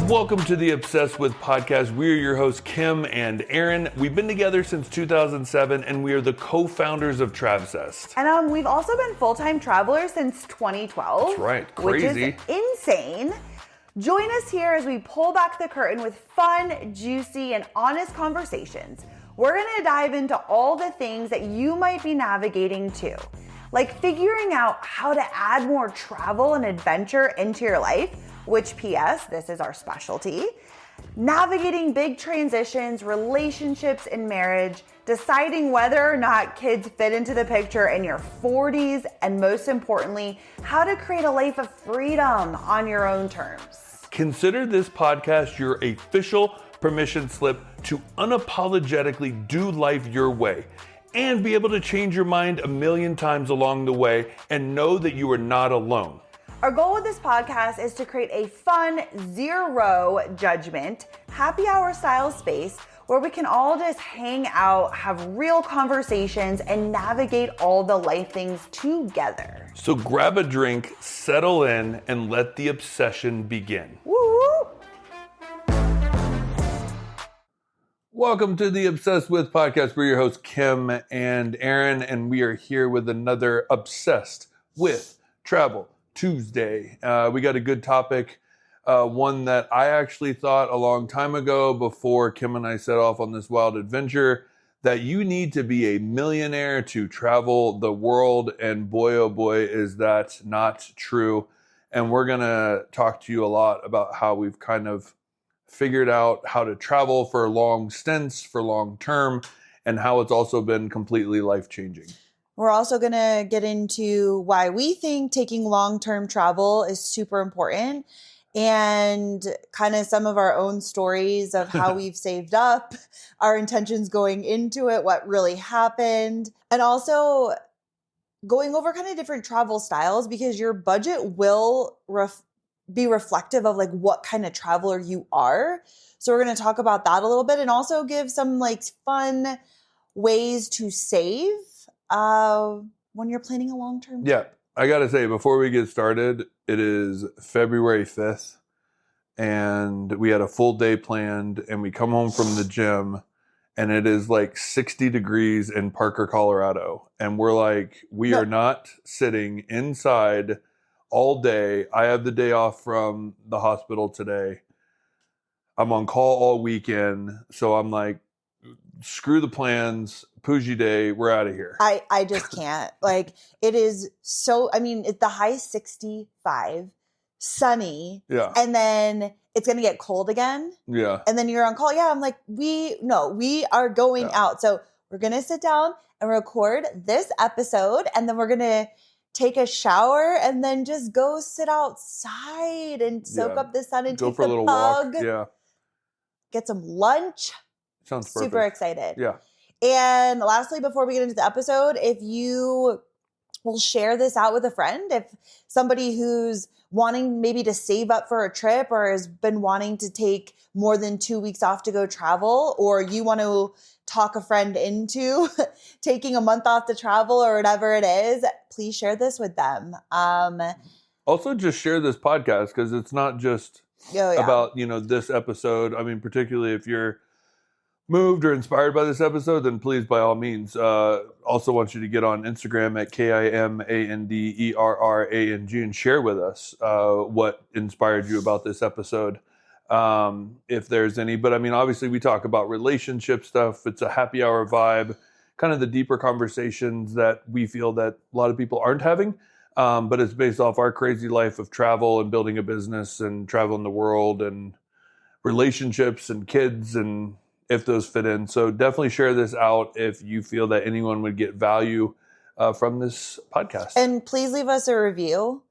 Welcome to the Obsessed With podcast. We are your hosts, Kim and Aaron. We've been together since 2007, and we are the co-founders of Travcest. And we've also been full-time travelers since 2012. That's right, crazy. Which is insane. Join us here as we pull back the curtain with fun, juicy, and honest conversations. We're gonna dive into all the things that you might be navigating too, like figuring out how to add more travel and adventure into your life, which PS, this is our specialty, navigating big transitions, relationships and marriage, deciding whether or not kids fit into the picture in your 40s, and most importantly, how to create a life of freedom on your own terms. Consider this podcast your official permission slip to unapologetically do life your way and be able to change your mind a million times along the way and know that you are not alone. Our goal with this podcast is to create a fun, zero judgment, happy hour style space where we can all just hang out, have real conversations, and navigate all the life things together. So grab a drink, settle in, and let the obsession begin. Woo! Welcome to the Obsessed With podcast. We're your hosts, Kim and Aaron, and we are here with another Obsessed With Travel Tuesday. We got a good topic, one that I actually thought a long time ago before Kim and I set off on this wild adventure, that you need to be a millionaire to travel the world, and boy, oh boy, is that not true. And we're going to talk to you a lot about how we've kind of figured out how to travel for long stints, for long term, and how it's also been completely life-changing. We're also going to get into why we think taking long-term travel is super important, and kind of some of our own stories of how we've saved up, our intentions going into it, what really happened, and also going over kind of different travel styles, because your budget will be reflective of like what kind of traveler you are. So we're going to talk about that a little bit and also give some like fun ways to save when you're planning a long-term trip. Yeah, I got to say, before we get started, it is February 5th, and we had a full day planned, and we come home from the gym, and it is like 60 degrees in Parker, Colorado. And we're like, we are not sitting inside all day. I have the day off from the hospital today. I'm on call all weekend. So I'm like, screw the plans, bougie day, we're out of here. I just can't. Like, it is so, I mean, it's the high 65, sunny. Yeah. And then it's going to get cold again. Yeah. And then you're on call. Yeah. I'm like, we are going out. So we're going to sit down and record this episode, and then we're going to take a shower and then just go sit outside and soak up the sun and go take for a the little bug. walk. Yeah. Get some lunch. Sounds perfect. Super excited. Yeah. And lastly, before we get into the episode, if you will share this out with a friend, if somebody who's wanting maybe to save up for a trip or has been wanting to take more than 2 weeks off to go travel, or you want to talk a friend into taking a month off to travel or whatever it is, please share this with them. Also, just share this podcast, because it's not just about, this episode. I mean, particularly if you're moved or inspired by this episode, then please, by all means, also want you to get on Instagram at KIMANDERRANG and share with us what inspired you about this episode, if there's any. But I mean, obviously we talk about relationship stuff. It's a happy hour vibe, kind of the deeper conversations that we feel that a lot of people aren't having. But it's based off our crazy life of travel and building a business and traveling the world and relationships and kids, and if those fit in. So definitely share this out if you feel that anyone would get value from this podcast. And please leave us a review.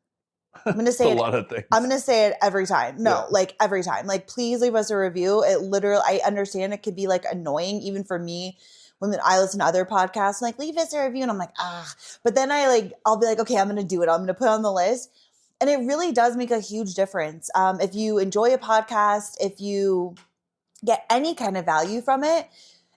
I'm going to say a lot of things. I'm going to say it every time. Like every time. Like, please leave us a review. It literally, I understand it could be like annoying even for me when I listen to other podcasts, like, leave us a review. And I'm like, but then I'll be like, okay, I'm going to do it. I'm going to put it on the list. And it really does make a huge difference. If you enjoy a podcast, if you get any kind of value from it,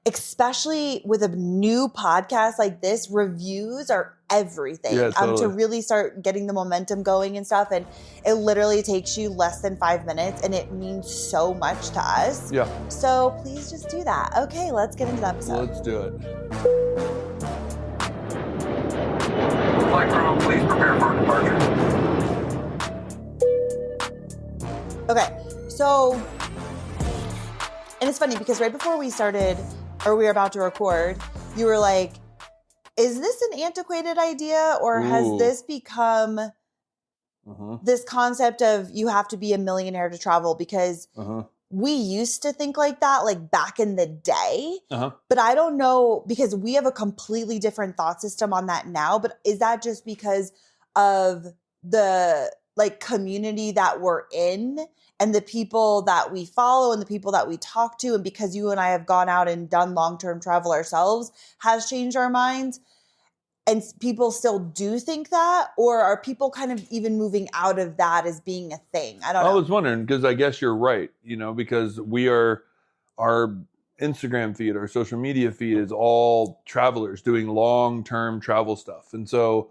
especially with a new podcast like this, reviews are everything. Yeah, totally. To really start getting the momentum going and stuff. And it literally takes you less than 5 minutes and it means so much to us. Yeah. So please just do that. Okay, let's get into the episode. Let's do it. Flight crew, please prepare for departure. Okay, so, and it's funny because right before we started, or we were about to record, you were like, is this an antiquated idea or has Ooh. this become this concept of you have to be a millionaire to travel? Because we used to think like that, like back in the day, but I don't know, because we have a completely different thought system on that now. But is that just because of the like community that we're in and the people that we follow and the people that we talk to, and because you and I have gone out and done long-term travel ourselves has changed our minds? And people still do think that, or are people kind of even moving out of that as being a thing? I don't know. I was wondering, because I guess you're right, you know, because our Instagram feed, our social media feed is all travelers doing long-term travel stuff. And so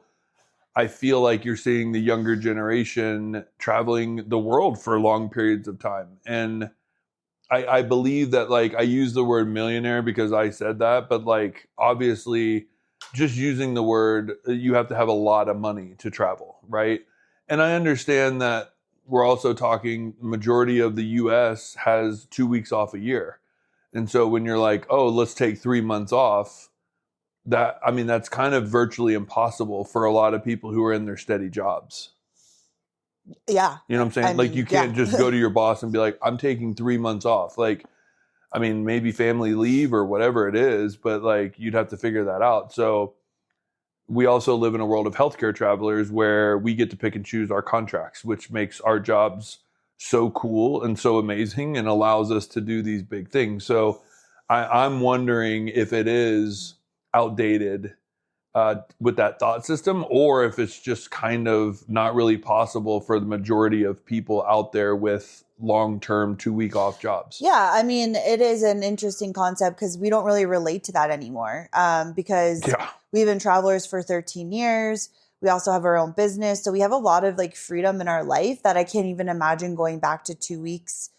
I feel like you're seeing the younger generation traveling the world for long periods of time. And I believe that, like, I use the word millionaire because I said that, but like, obviously just using the word, you have to have a lot of money to travel, right? And I understand that we're also talking, majority of the US has 2 weeks off a year. And so when you're like, oh, let's take 3 months off, that's kind of virtually impossible for a lot of people who are in their steady jobs. Yeah. You know what I'm saying? You can't just go to your boss and be like, I'm taking 3 months off. Like, maybe family leave or whatever it is, but like, you'd have to figure that out. So we also live in a world of healthcare travelers where we get to pick and choose our contracts, which makes our jobs so cool and so amazing and allows us to do these big things. So I'm wondering if it is outdated with that thought system, or if it's just kind of not really possible for the majority of people out there with long-term 2 week off jobs. Yeah, it is an interesting concept because we don't really relate to that anymore because we've been travelers for 13 years. We also have our own business. So we have a lot of like freedom in our life that I can't even imagine going back to 2 weeks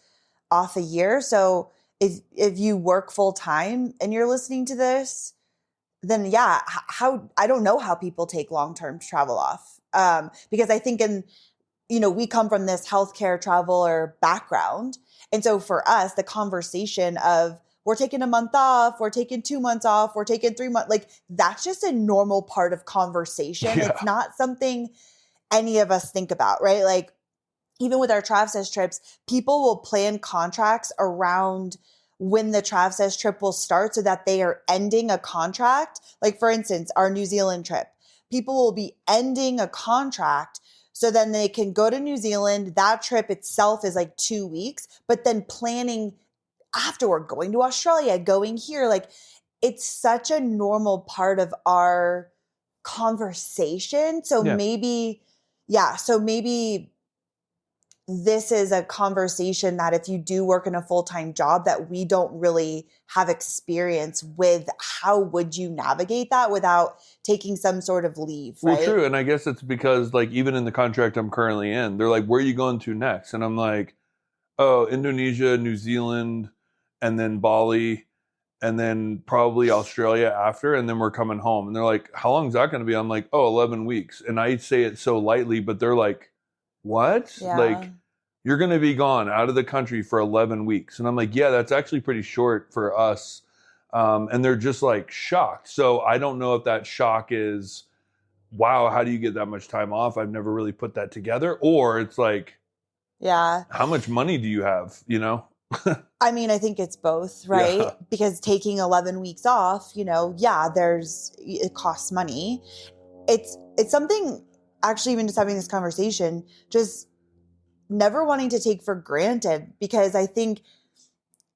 off a year. So if you work full time and you're listening to this, then yeah, I don't know how people take long-term travel off. Because I think we come from this healthcare traveler background. And so for us, the conversation of we're taking a month off, we're taking 2 months off, we're taking 3 months, like that's just a normal part of conversation. Yeah. It's not something any of us think about, right? Like even with our TravSays trips, people will plan contracts around when the TravSays trip will start so that they are ending a contract. Like for instance, our New Zealand trip, people will be ending a contract so then they can go to New Zealand. That trip itself is like 2 weeks, but then planning afterward, going to Australia, going here, like it's such a normal part of our conversation. So maybe this is a conversation that if you do work in a full-time job that we don't really have experience with, how would you navigate that without taking some sort of leave, right? Well, true. And I guess it's because like even in the contract I'm currently in, they're like, where are you going to next? And I'm like, oh, Indonesia, New Zealand, and then Bali, and then probably Australia after, and then we're coming home. And they're like, how long is that going to be? I'm like, oh, 11 weeks. And I say it so lightly, but they're like, what? Yeah. Like, you're going to be gone out of the country for 11 weeks. And I'm like, yeah, that's actually pretty short for us. And they're just like shocked. So I don't know if that shock is, wow, how do you get that much time off? I've never really put that together. Or it's like, yeah, how much money do you have? You know? I think it's both, right? Yeah. Because taking 11 weeks off, it costs money. It's something, actually, even just having this conversation, just never wanting to take for granted, because I think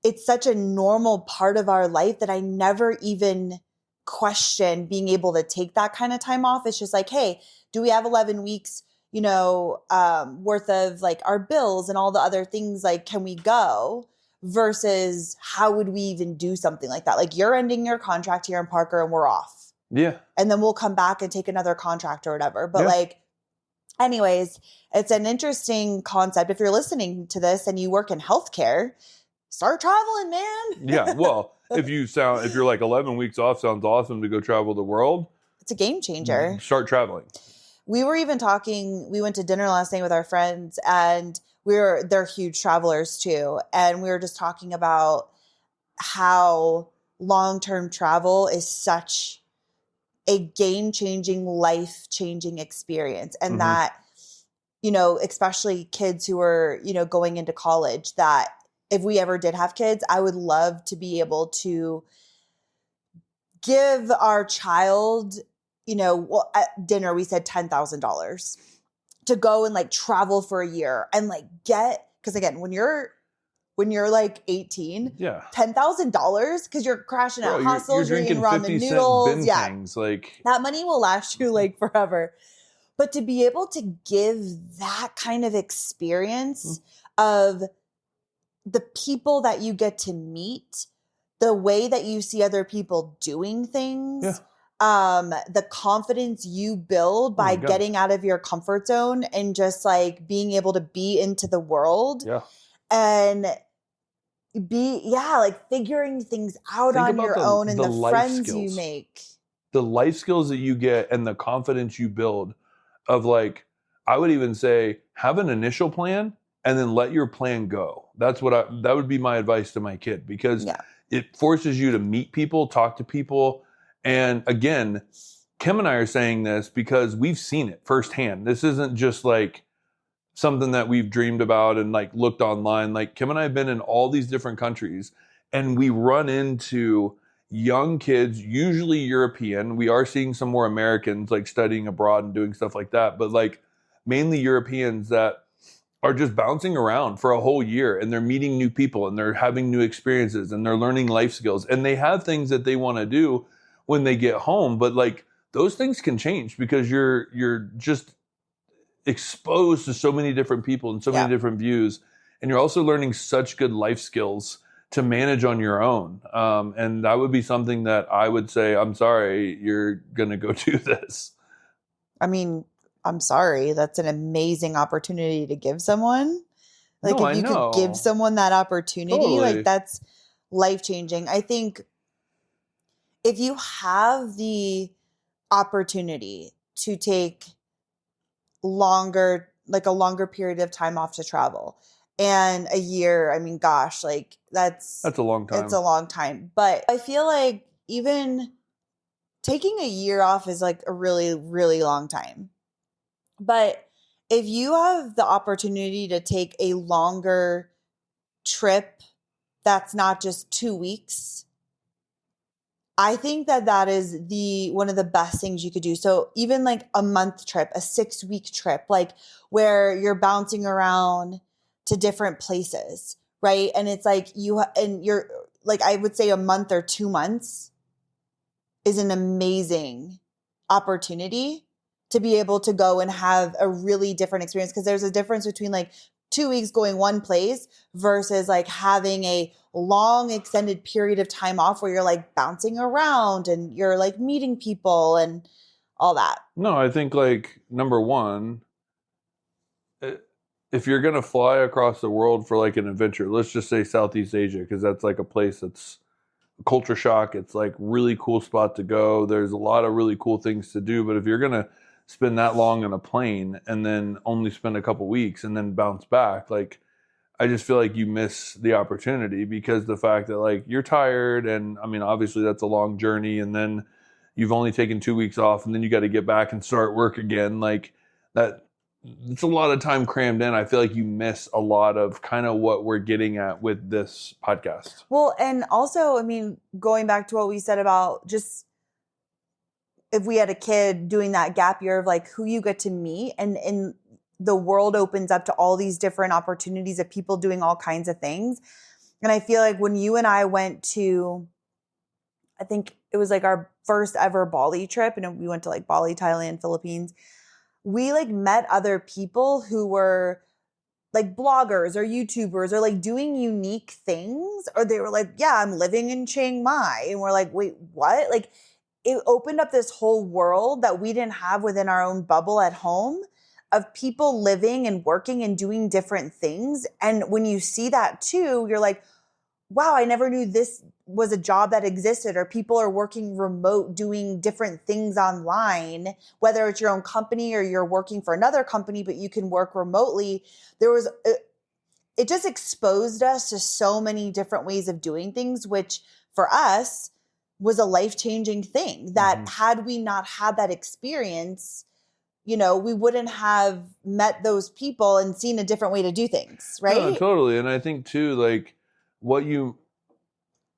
it's such a normal part of our life that I never even question being able to take that kind of time off. It's just like, hey, do we have 11 weeks, worth of like our bills and all the other things? Like, can we go? versus how would we even do something like that? Like, you're ending your contract here in Parker and we're off. Yeah. And then we'll come back and take another contract or whatever. But Yeah. like, anyways, it's an interesting concept. If you're listening to this and you work in healthcare, start traveling, man. Yeah. Well, if you're like 11 weeks off, sounds awesome to go travel the world. It's a game changer. Start traveling. We were even talking, we went to dinner last night with our friends, and they're huge travelers too. And we were just talking about how long-term travel is such a game-changing, life-changing experience. And that, you know, especially kids who are, you know, going into college, that if we ever did have kids, I would love to be able to give our child, you know, well, at dinner, we said $10,000 to go and like travel for a year and like because again, when you're like 18, Yeah. $10,000 because you're crashing at hostels, you're eating ramen 50 cent noodles. bin Yeah. things, like, that money will last you like forever. But to be able to give that kind of experience of the people that you get to meet, the way that you see other people doing things, the confidence you build by getting out of your comfort zone and just like being able to be into the world and like figuring things out on your own and the friends you make. The life skills that you get and the confidence you build of, like, I would even say, have an initial plan and then let your plan go. That would be my advice to my kid, because it forces you to meet people, talk to people. And again, Kim and I are saying this because we've seen it firsthand. This isn't just like something that we've dreamed about and like looked online. Like, Kim and I have been in all these different countries, and we run into young kids, usually European. We are seeing some more Americans like studying abroad and doing stuff like that, but like mainly Europeans that are just bouncing around for a whole year, and they're meeting new people and they're having new experiences and they're learning life skills, and they have things that they want to do when they get home. But like, those things can change because you're just exposed to so many different people and so many different views. And you're also learning such good life skills to manage on your own. And that would be something that I would say, I'm sorry, you're going to go do this. I mean, I'm sorry. That's an amazing opportunity to give someone. Like, if you could give someone that opportunity, like, that's life-changing. I think if you have the opportunity to take a longer period of time off to travel, and a year, I mean, gosh, like, that's a long time. It's a long time. But I feel like even taking a year off is like a really, really long time. But if you have the opportunity to take a longer trip that's not just 2 weeks, I think that is one of the best things you could do. So even like a month trip, a 6-week trip, like where you're bouncing around to different places, right? And it's like you're like, I would say a month or 2 months is an amazing opportunity to be able to go and have a really different experience. Because there's a difference between like 2 weeks going one place versus like having a long extended period of time off where you're like bouncing around and you're like meeting people and all that. No, I think like number one, if you're going to fly across the world for like an adventure, let's just say Southeast Asia, because that's like a place that's culture shock. It's like really cool spot to go. There's a lot of really cool things to do. But if you're going to spend that long on a plane and then only spend a couple weeks and then bounce back, like, I just feel like you miss the opportunity, because the fact that like you're tired, and I mean, obviously that's a long journey, and then you've only taken 2 weeks off and then you got to get back and start work again. Like that, it's a lot of time crammed in. I feel like you miss a lot of kind of what we're getting at with this podcast. Well, and also, I mean, going back to what we said about just if we had a kid doing that gap year of like who you get to meet, and the world opens up to all these different opportunities of people doing all kinds of things. And I feel like when you and I went to, I think it was like our first ever Bali trip, and we went to like Bali, Thailand, Philippines. We like met other people who were like bloggers or YouTubers or like doing unique things, or they were like, yeah, I'm living in Chiang Mai. And we're like, wait, what? Like it opened up this whole world that we didn't have within our own bubble at home of people living and working and doing different things. And when you see that too, you're like, wow, I never knew this was a job that existed, or people are working remote doing different things online, whether it's your own company or you're working for another company, but you can work remotely. It just exposed us to so many different ways of doing things, which for us was a life-changing thing that had we not had that experience, we wouldn't have met those people and seen a different way to do things. Right. No, totally. And I think too, like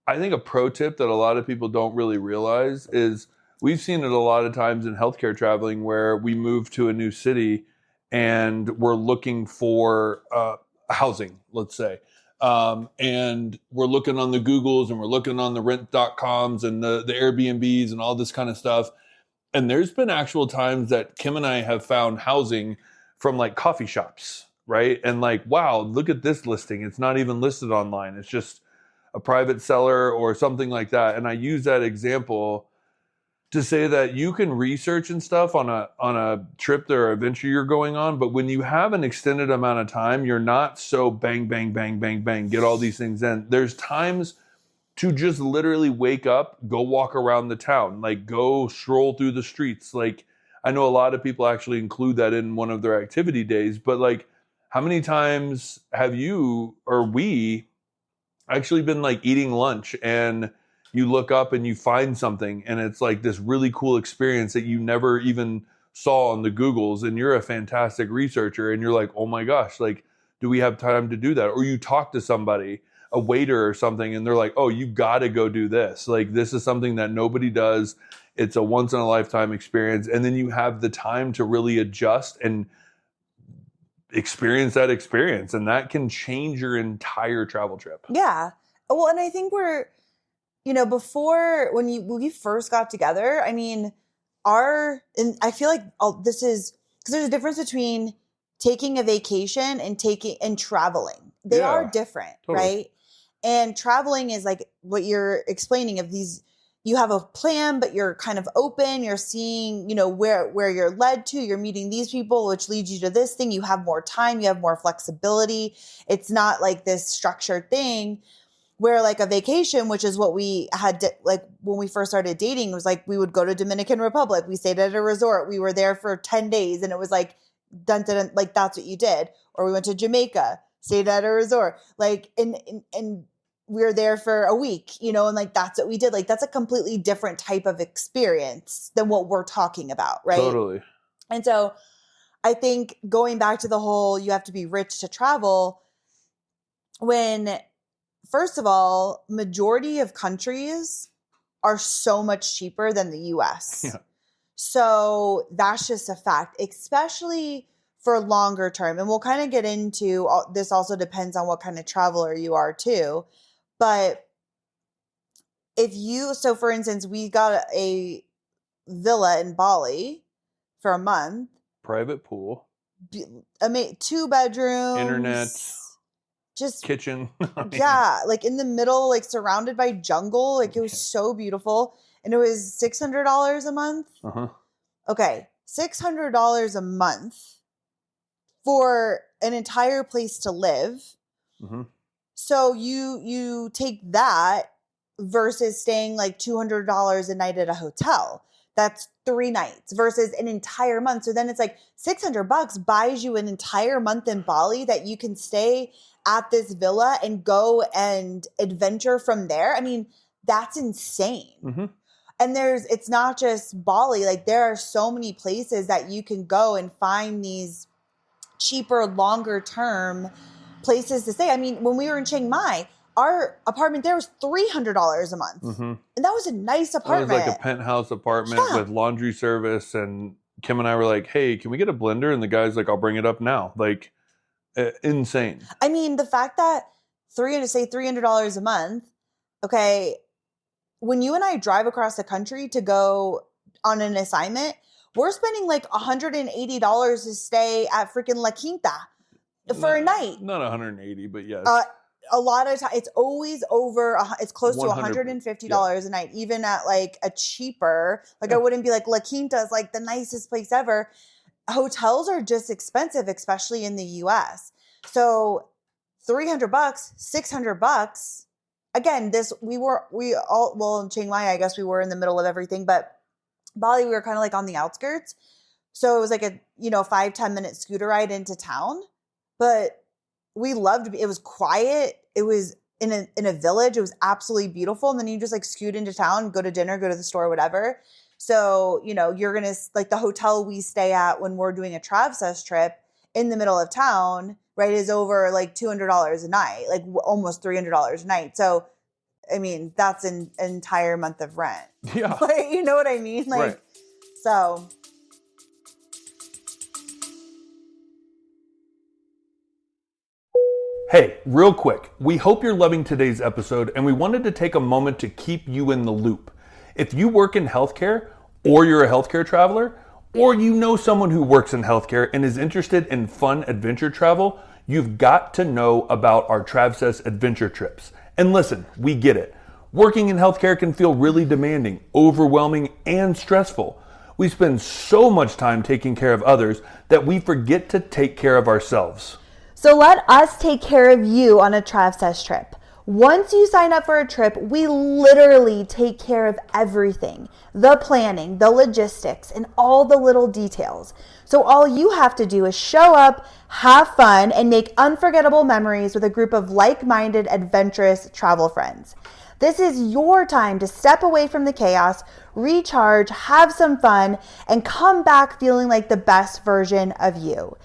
I think a pro tip that a lot of people don't really realize is we've seen it a lot of times in healthcare traveling where we move to a new city and we're looking for housing, let's say. And we're looking on the Googles and we're looking on the rent.coms and the Airbnbs and all this kind of stuff. And there's been actual times that Kim and I have found housing from like coffee shops, right? And like, wow, look at this listing. It's not even listed online. It's just a private seller or something like that. And I use that example to say that you can research and stuff on a trip or adventure you're going on, but when you have an extended amount of time, you're not so bang, bang, bang, bang, bang, get all these things in. There's times to just literally wake up, go walk around the town, like go stroll through the streets. Like I know a lot of people actually include that in one of their activity days, but like how many times have you or we actually been like eating lunch and you look up and you find something and it's like this really cool experience that you never even saw on the Googles, and you're a fantastic researcher and you're like, oh my gosh, like, do we have time to do that? Or you talk to somebody, a waiter or something, and they're like, oh, you got to go do this. Like, this is something that nobody does. It's a once in a lifetime experience. And then you have the time to really adjust and experience that experience, and that can change your entire travel trip. Yeah. Well, and I think before when we first got together, I mean, and I feel like this is because there's a difference between taking a vacation and traveling. They are different, totally. Right? And traveling is like what you're explaining of these. You have a plan, but you're kind of open. You're seeing, where you're led to. You're meeting these people, which leads you to this thing. You have more time. You have more flexibility. It's not like this structured thing where like a vacation, which is what we had like when we first started dating, was like we would go to Dominican Republic. We stayed at a resort. We were there for 10 days and it was like, dun, dun, dun, like that's what you did. Or we went to Jamaica, stayed at a resort. Like, and we were there for a week, and like, that's what we did. Like, that's a completely different type of experience than what we're talking about. Right. Totally. And so I think going back to the whole, you have to be rich to travel, when, first of all, majority of countries are so much cheaper than the US. Yeah. So that's just a fact, especially for longer term. And we'll kind of get into this. Also depends on what kind of traveler you are too. But so for instance, we got a villa in Bali for a month. Private pool. 2 bedrooms. Internet. Just kitchen. Yeah, like in the middle, like surrounded by jungle. Like it was so beautiful. And it was $600 a month. Uh-huh. Okay, $600 a month for an entire place to live. Mm-hmm. So you take that versus staying like $200 a night at a hotel. That's 3 nights versus an entire month. So then it's like $600 buys you an entire month in Bali that you can stay at this villa and go and adventure from there. I mean, that's insane. Mm-hmm. And it's not just Bali. Like there are so many places that you can go and find these cheaper, longer term places to stay. I mean, when we were in Chiang Mai, our apartment there was $300 a month. Mm-hmm. And that was a nice apartment. It was like a penthouse apartment with laundry service. And Kim and I were like, hey, can we get a blender? And the guy's like, I'll bring it up now. Like, insane. I mean, the fact that $300 a month, okay, when you and I drive across the country to go on an assignment, we're spending like $180 to stay at freaking La Quinta. for a night. Not 180, but yes. A lot of times it's always over. It's close to $150 a night, even at like a cheaper. Like I wouldn't be like La Quinta is like the nicest place ever. Hotels are just expensive, especially in the U.S. So $300, $600. Again, we all, well, in Chiang Mai, I guess we were in the middle of everything, but Bali, we were kind of like on the outskirts. So it was like a, 5-10 minute scooter ride into town, but we loved it. It was quiet. It was in a village. It was absolutely beautiful. And then you just like scoot into town, go to dinner, go to the store, whatever. So, you're going to like the hotel we stay at when we're doing a Travsess trip in the middle of town, right, is over like $200 a night, like almost $300 a night. So, I mean, that's an entire month of rent. Yeah. Like, you know what I mean? Like, right. So. Hey, real quick, we hope you're loving today's episode and we wanted to take a moment to keep you in the loop. If you work in healthcare or you're a healthcare traveler, or you know someone who works in healthcare and is interested in fun adventure travel, you've got to know about our Travsess adventure trips. And listen, we get it. Working in healthcare can feel really demanding, overwhelming, and stressful. We spend so much time taking care of others that we forget to take care of ourselves. So let us take care of you on a Travsess trip. Once you sign up for a trip, we literally take care of everything. The planning, the logistics, and all the little details. So all you have to do is show up, have fun, and make unforgettable memories with a group of like-minded, adventurous travel friends. This is your time to step away from the chaos, recharge, have some fun, and come back feeling like the best version of you.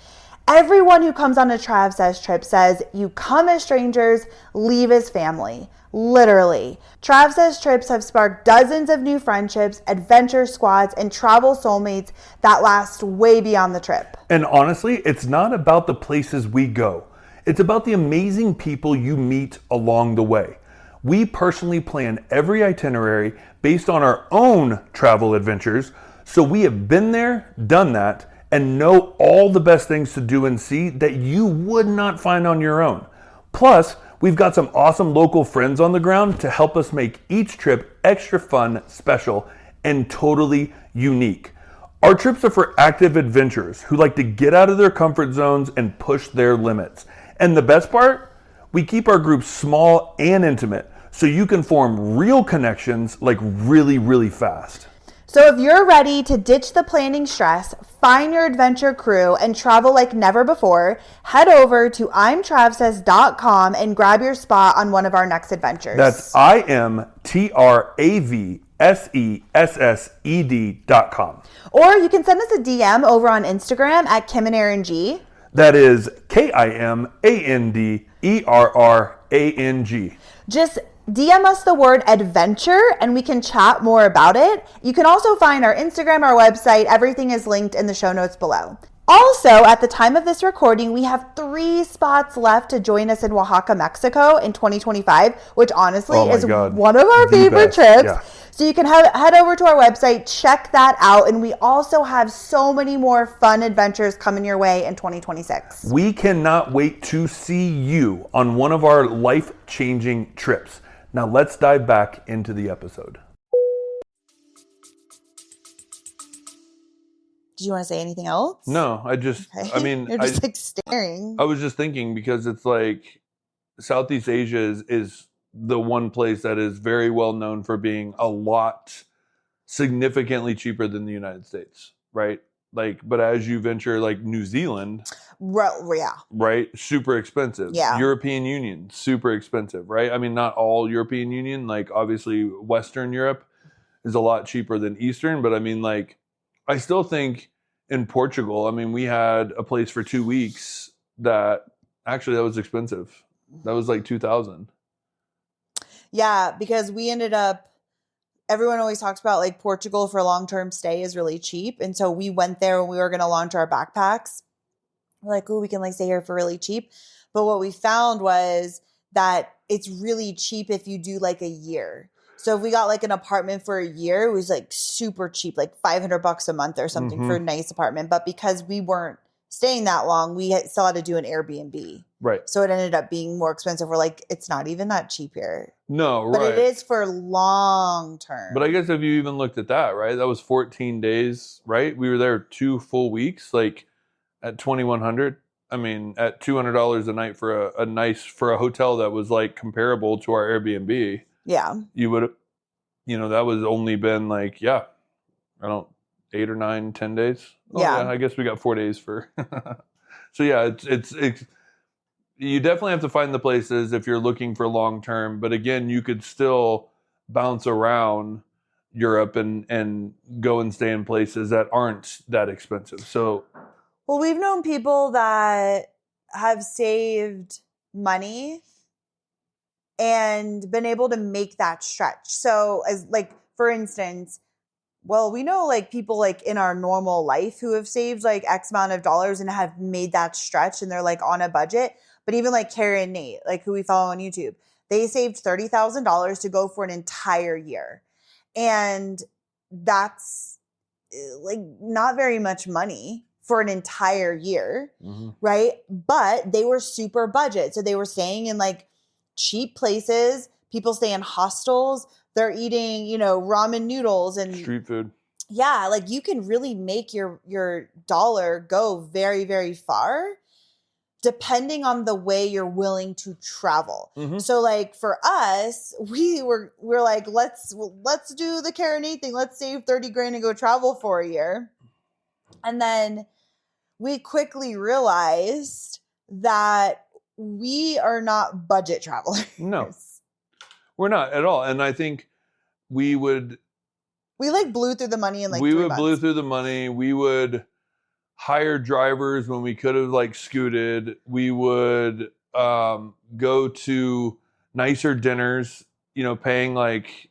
Everyone who comes on a Travsess trip says you come as strangers, leave as family. Literally. Travsess trips have sparked dozens of new friendships, adventure squads, and travel soulmates that last way beyond the trip. And honestly, it's not about the places we go. It's about the amazing people you meet along the way. We personally plan every itinerary based on our own travel adventures, so we have been there, done that, and know all the best things to do and see that you would not find on your own. Plus, we've got some awesome local friends on the ground to help us make each trip extra fun, special, and totally unique. Our trips are for active adventurers who like to get out of their comfort zones and push their limits. And the best part? We keep our groups small and intimate so you can form real connections like really, really fast. So if you're ready to ditch the planning stress, find your adventure crew, and travel like never before, head over to imtravsess.com and grab your spot on one of our next adventures. That's imtravsessed.com. Or you can send us a DM over on Instagram at Kim and Aaron G. That is KIMANDERRANG. Just DM us the word adventure and we can chat more about it. You can also find our Instagram, our website. Everything is linked in the show notes below. Also, at the time of this recording, we have 3 spots left to join us in Oaxaca, Mexico in 2025, which honestly is one of our favorite trips. Yeah. So you can head over to our website, check that out. And we also have so many more fun adventures coming your way in 2026. We cannot wait to see you on one of our life-changing trips. Now let's dive back into the episode. Did you want to say anything else? No, I just, Okay. I mean, You're just like staring. I was just thinking because it's like Southeast Asia is the one place that is very well known for being a lot significantly cheaper than the United States, right? Like, but as you venture like New Zealand, yeah, right, super expensive. Yeah. European Union, super expensive, right? I mean, not all European Union, like obviously Western Europe is a lot cheaper than Eastern, but I mean, like, I still think in Portugal, I mean, we had a place for 2 weeks that was expensive. That was like 2,000. Yeah, because we ended up, everyone always talks about like Portugal for long-term stay is really cheap. And so we went there when we were going to launch our backpacks. We're like, oh, we can like stay here for really cheap. But what we found was that it's really cheap if you do like a year. So if we got like an apartment for a year, it was like super cheap, like $500 a month or something for a nice apartment. But because we weren't staying that long, we still had to do an Airbnb. Right. So it ended up being more expensive. We're like, it's not even that cheap here. No, right. But it is for long term. But I guess if you even looked at that, right? That was 14 days, right? We were there 2 full weeks, like at $2,100. I mean, at $200 a night for a hotel that was like comparable to our Airbnb. Yeah. You would, that was only been like, 8 or 9, 10 days. Oh, Yeah. I guess we got 4 days for. So yeah, it's you definitely have to find the places if you're looking for long term. But again, you could still bounce around Europe and go and stay in places that aren't that expensive. So, well, we've known people that have saved money and been able to make that stretch. So, as like for instance, well, we know like people like in our normal life who have saved like X amount of dollars and have made that stretch and they're like on a budget. But even like Carrie and Nate, like who we follow on YouTube, they saved $30,000 to go for an entire year. And that's like not very much money for an entire year, right? But they were super budget. So they were staying in like cheap places. People stay in hostels. They're eating, ramen noodles and street food. Yeah, like you can really make your dollar go very, very far depending on the way you're willing to travel. So like for us, we're like, let's do the Karen and Nate thing. Let's save 30 grand and go travel for a year. And then we quickly realized that we are not budget travelers. No, we're not at all. And I think we like blew through the money in like 3 months. Blew through the money. We would hire drivers when we could have like scooted. We would go to nicer dinners, paying like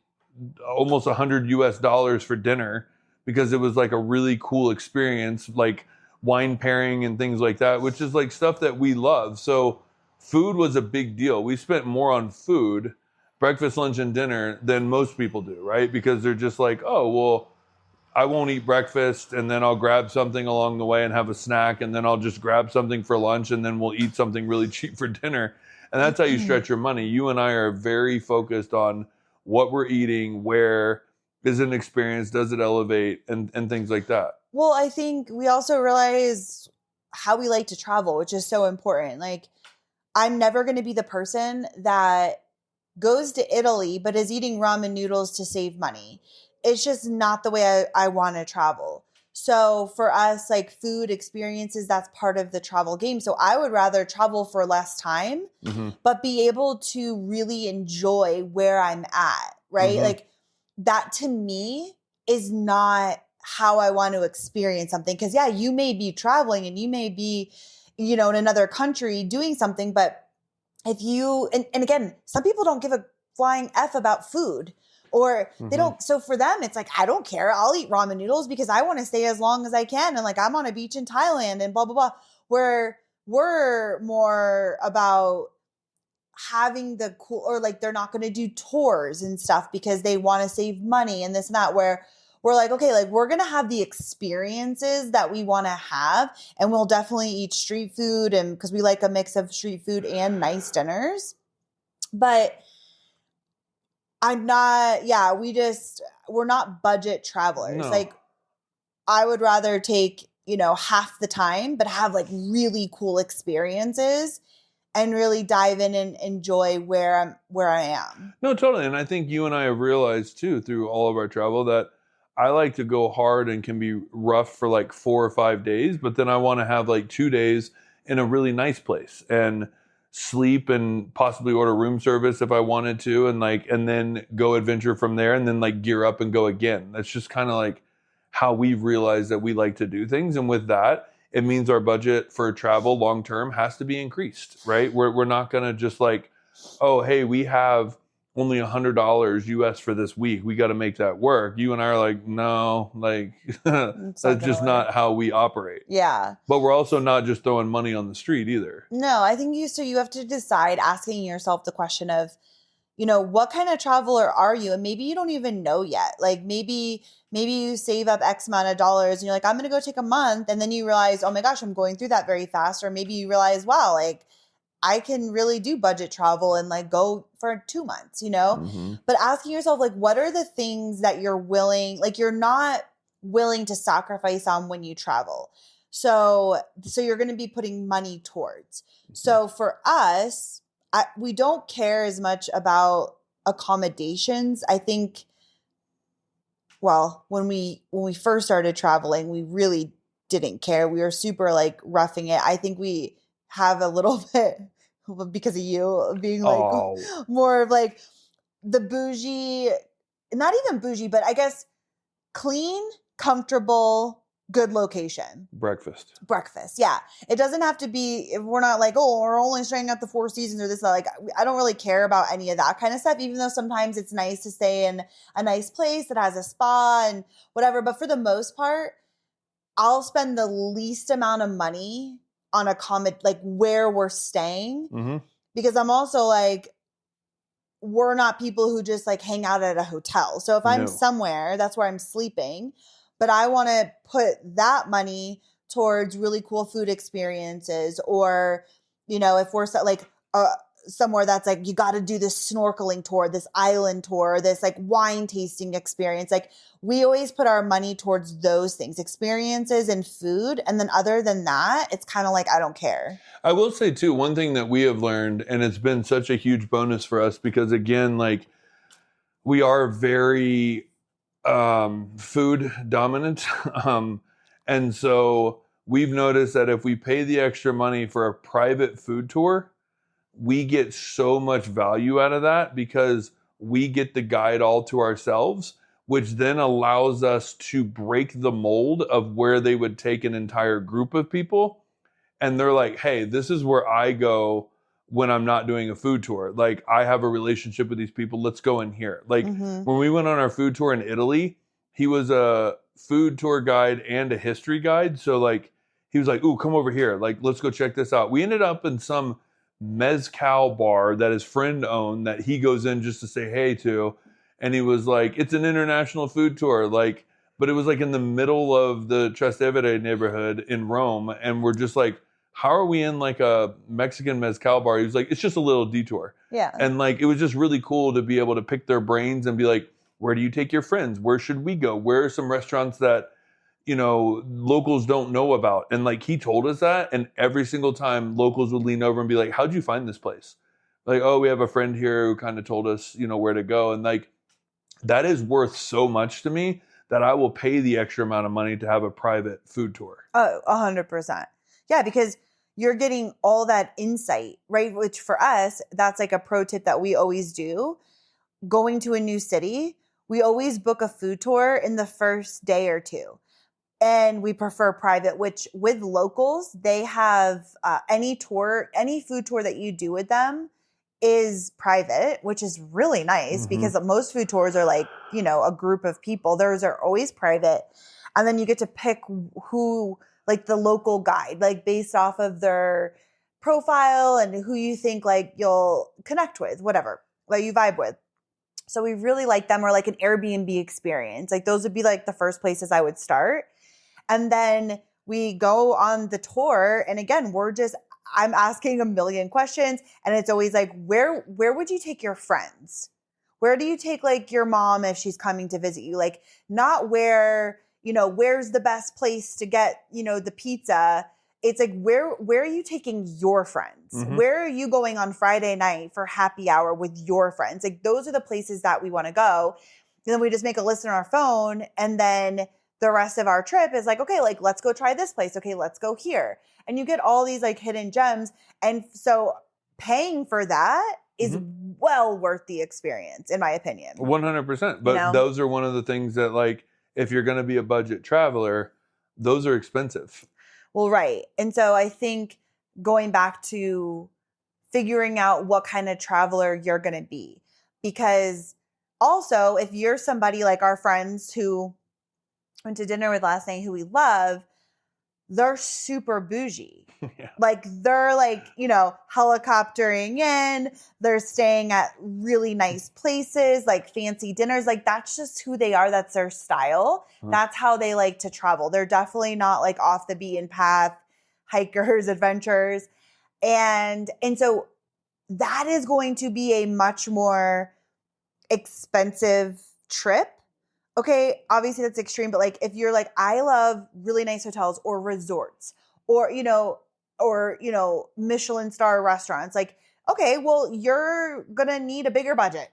almost $100 for dinner because it was like a really cool experience, like wine pairing and things like that, which is like stuff that we love. So food was a big deal. We spent more on food, breakfast, lunch, and dinner than most people do, right? Because they're just like, oh, well, I won't eat breakfast and then I'll grab something along the way and have a snack and then I'll just grab something for lunch and then we'll eat something really cheap for dinner. And that's how you stretch your money. You and I are very focused on what we're eating, where is an experience, does it elevate, and things like that. Well, I think we also realize how we like to travel, which is so important. Like, I'm never going to be the person that goes to Italy but is eating ramen noodles to save money. It's just not the way I want to travel. So for us, like food experiences, that's part of the travel game. So I would rather travel for less time, but be able to really enjoy where I'm at, right? Like that to me is not how I want to experience something. Because yeah, you may be traveling and you may be, in another country doing something, but if you, and again, some people don't give a flying F about food. Or they don't. So for them, it's like, I don't care. I'll eat ramen noodles because I want to stay as long as I can. And like, I'm on a beach in Thailand and blah, blah, blah. Where we're more about having the cool, or like they're not going to do tours and stuff because they want to save money and this and that, where we're like, okay, like we're going to have the experiences that we want to have. And we'll definitely eat street food, and because we like a mix of street food and nice dinners. But I'm not, we're not budget travelers. No. Like I would rather take, half the time, but have like really cool experiences and really dive in and enjoy where I am. No, totally. And I think you and I have realized too, through all of our travel, that I like to go hard and can be rough for like 4 or 5 days, but then I want to have like 2 days in a really nice place and sleep and possibly order room service if I wanted to, and then go adventure from there, and then like gear up and go again. That's just kind of like how we've realized that we like to do things. And with that, it means our budget for travel long term has to be increased, right? We're not gonna just like, oh, hey, we have only $100 US for this week, we got to make that work. You and I are like, no, like that's just not how we operate. Yeah. But we're also not just throwing money on the street either. No, I think you have to decide, asking yourself the question of, what kind of traveler are you? And maybe you don't even know yet. Like maybe you save up X amount of dollars and you're like, I'm going to go take a month. And then you realize, oh my gosh, I'm going through that very fast. Or maybe you realize, wow, like I can really do budget travel and like go for 2 months, But asking yourself, like, what are the things that you're not willing to sacrifice on when you travel? So you're going to be putting money towards. So for us, we don't care as much about accommodations. I think, well, when we first started traveling, we really didn't care. We were super like roughing it. I think we have a little bit because of you being like more of like the bougie, not even bougie, but I guess clean, comfortable, good location. Breakfast. Yeah. It doesn't have to be, we're not like, oh, we're only staying at the Four Seasons or this. Like, I don't really care about any of that kind of stuff, even though sometimes it's nice to stay in a nice place that has a spa and whatever. But for the most part, I'll spend the least amount of money on like where we're staying, because I'm also like, we're not people who just like hang out at a hotel. So if I'm somewhere, that's where I'm sleeping, but I want to put that money towards really cool food experiences, or, if we're like somewhere that's like, you got to do this snorkeling tour, this island tour, this like wine tasting experience. Like we always put our money towards those things, experiences and food. And then other than that, it's kind of like, I don't care. I will say too, one thing that we have learned, and it's been such a huge bonus for us because again, like we are very food dominant. And so we've noticed that if we pay the extra money for a private food tour, we get so much value out of that because we get the guide all to ourselves, which then allows us to break the mold of where they would take an entire group of people. And they're like, hey, this is where I go when I'm not doing a food tour. Like I have a relationship with these people. Let's go in here. Like when we went on our food tour in Italy, he was a food tour guide and a history guide. So like, he was like, ooh, come over here. Like, let's go check this out. We ended up in some mezcal bar that his friend owned that he goes in just to say hey to. And he was like, it's an international food tour. Like, but it was like in the middle of the Trastevere neighborhood in Rome. And we're just like, how are we in like a Mexican mezcal bar? He was like, it's just a little detour. Yeah. And like, it was just really cool to be able to pick their brains and be like, where do you take your friends? Where should we go? Where are some restaurants that, locals don't know about? And like, he told us that. And every single time locals would lean over and be like, how'd you find this place? Like, oh, we have a friend here who kind of told us, where to go. And like, that is worth so much to me that I will pay the extra amount of money to have a private food tour. Oh, 100%. Yeah, because you're getting all that insight, right? Which for us, that's like a pro tip that we always do. Going to a new city, we always book a food tour in the first day or two. And we prefer private, which with locals, they have any food tour that you do with them is private, which is really nice because most food tours are like, a group of people. Theirs are always private. And then you get to pick who, like the local guide, like based off of their profile and who you think like you'll connect with, whatever, that you vibe with. So we really like them, or like an Airbnb experience. Like those would be like the first places I would start. And then we go on the tour. And again, I'm asking a million questions. And it's always like, where would you take your friends? Where do you take like your mom if she's coming to visit you? Like not where's the best place to get, the pizza. It's like, where are you taking your friends? Where are you going on Friday night for happy hour with your friends? Like those are the places that we want to go. And then we just make a list on our phone. And then the rest of our trip is like, okay, like let's go try this place. Okay, let's go here. And you get all these like hidden gems. And so paying for that is well worth the experience, in my opinion. 100%. But those are one of the things that like, if you're going to be a budget traveler, those are expensive. Well, right. And so I think going back to figuring out what kind of traveler you're going to be, because also if you're somebody like our friends who went to dinner with last night who we love, they're super bougie. Yeah. Like they're like, helicoptering in, they're staying at really nice places, like fancy dinners. Like that's just who they are. That's their style. That's how they like to travel. They're definitely not like off the beaten path hikers, adventurers. And so that is going to be a much more expensive trip. Okay, obviously that's extreme, but like if you're like, I love really nice hotels or resorts or, Michelin star restaurants, like, okay, well, you're going to need a bigger budget,